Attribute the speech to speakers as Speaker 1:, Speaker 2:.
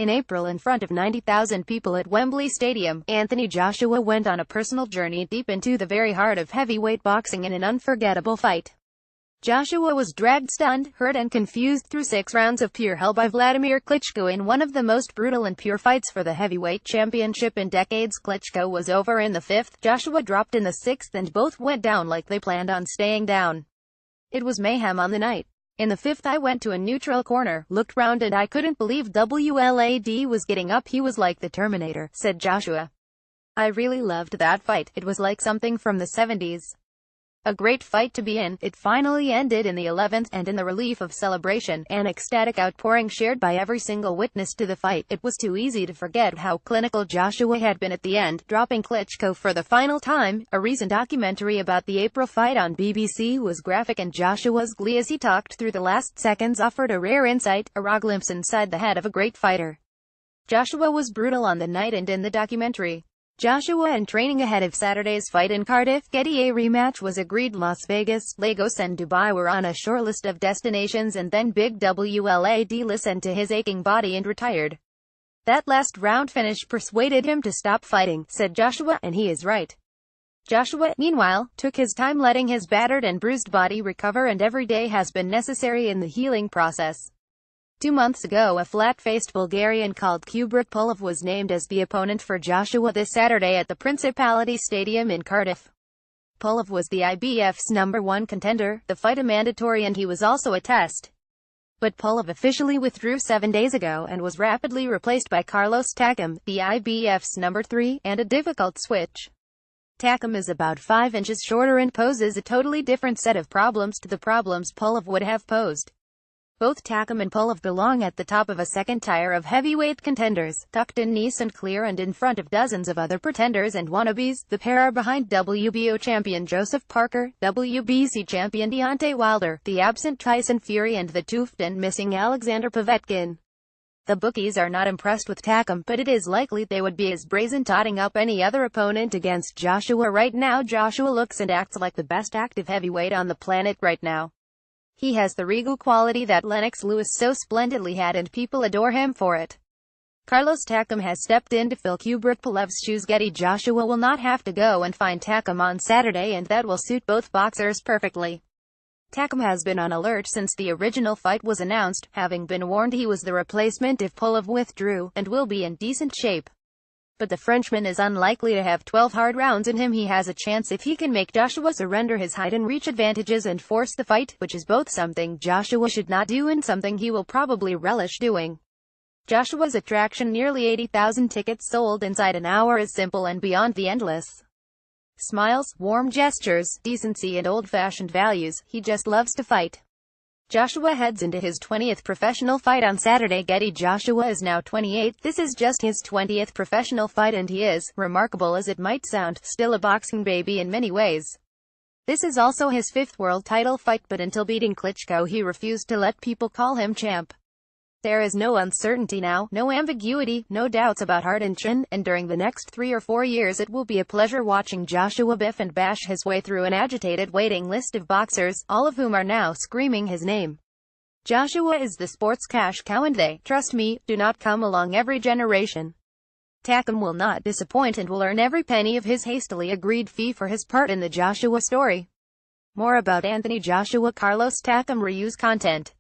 Speaker 1: In April, in front of 90,000 people at Wembley Stadium, Anthony Joshua went on a personal journey deep into the very heart of heavyweight boxing in an unforgettable fight. Joshua was dragged stunned, hurt and confused through 6 rounds of pure hell by Vladimir Klitschko in one of the most brutal and pure fights for the heavyweight championship in decades. Klitschko was over in the 5th, Joshua dropped in the 6th, and both went down like they planned on staying down. It was mayhem on the night. In the 5th I went to a neutral corner, looked round and I couldn't believe WLAD was getting up. He was like the Terminator, said Joshua. I really loved that fight. It was like something from the 70s. A great fight to be in. It finally ended in the 11th, and in the relief of celebration, an ecstatic outpouring shared by every single witness to the fight, it was too easy to forget how clinical Joshua had been at the end, dropping Klitschko for the final time. A recent documentary about the April fight on BBC was graphic, and Joshua's glee as he talked through the last seconds offered a rare insight, a raw glimpse inside the head of a great fighter. Joshua was brutal on the night and in the documentary. Joshua in training ahead of Saturday's fight in Cardiff. Getty. A rematch was agreed. Las Vegas, Lagos and Dubai were on a short list of destinations, and then Big WLAD listened to his aching body and retired. That last round finish persuaded him to stop fighting, said Joshua, and he is right. Joshua, meanwhile, took his time letting his battered and bruised body recover, and every day has been necessary in the healing process. 2 months ago, a flat-faced Bulgarian called Kubrat Pulev was named as the opponent for Joshua this Saturday at the Principality Stadium in Cardiff. Pulev was the IBF's #1 contender, the fight a mandatory, and he was also a test. But Pulev officially withdrew 7 days ago and was rapidly replaced by Carlos Takam, the IBF's #3, and a difficult switch. Takam is about 5 inches shorter and poses a totally different set of problems to the problems Pulev would have posed. Both Takam and Pulev belong at the top of a second tier of heavyweight contenders, tucked in nice and clear and in front of dozens of other pretenders and wannabes. The pair are behind WBO champion Joseph Parker, WBC champion Deontay Wilder, the absent Tyson Fury, and the toothed and missing Alexander Povetkin. The bookies are not impressed with Takam, but it is likely they would be as brazen totting up any other opponent against Joshua right now. Joshua looks and acts like the best active heavyweight on the planet right now. He has the regal quality that Lennox Lewis so splendidly had, and people adore him for it. Carlos Takam has stepped in to fill Kubrat Pulev's shoes. Getty. Joshua will not have to go and find Takam on Saturday, and that will suit both boxers perfectly. Takam has been on alert since the original fight was announced, having been warned he was the replacement if Pulev withdrew, and will be in decent shape. But the Frenchman is unlikely to have 12 hard rounds in him. He has a chance if he can make Joshua surrender his height and reach advantages and force the fight, which is both something Joshua should not do and something he will probably relish doing. Joshua's attraction: nearly 80,000 tickets sold inside an hour, is simple and beyond the endless. Smiles, warm gestures, decency and old-fashioned values. He just loves to fight. Joshua heads into his 20th professional fight on Saturday. Getty. Joshua is now 28. This is just his 20th professional fight, and he is, remarkable as it might sound, still a boxing baby in many ways. This is also his 5th world title fight, but until beating Klitschko he refused to let people call him champ. There is no uncertainty now, no ambiguity, no doubts about heart and chin, and during the next 3 or 4 years it will be a pleasure watching Joshua biff and bash his way through an agitated waiting list of boxers, all of whom are now screaming his name. Joshua is the sport's cash cow, and they, trust me, do not come along every generation. Takam will not disappoint and will earn every penny of his hastily agreed fee for his part in the Joshua story. More about Anthony Joshua. Carlos Takam reuse content.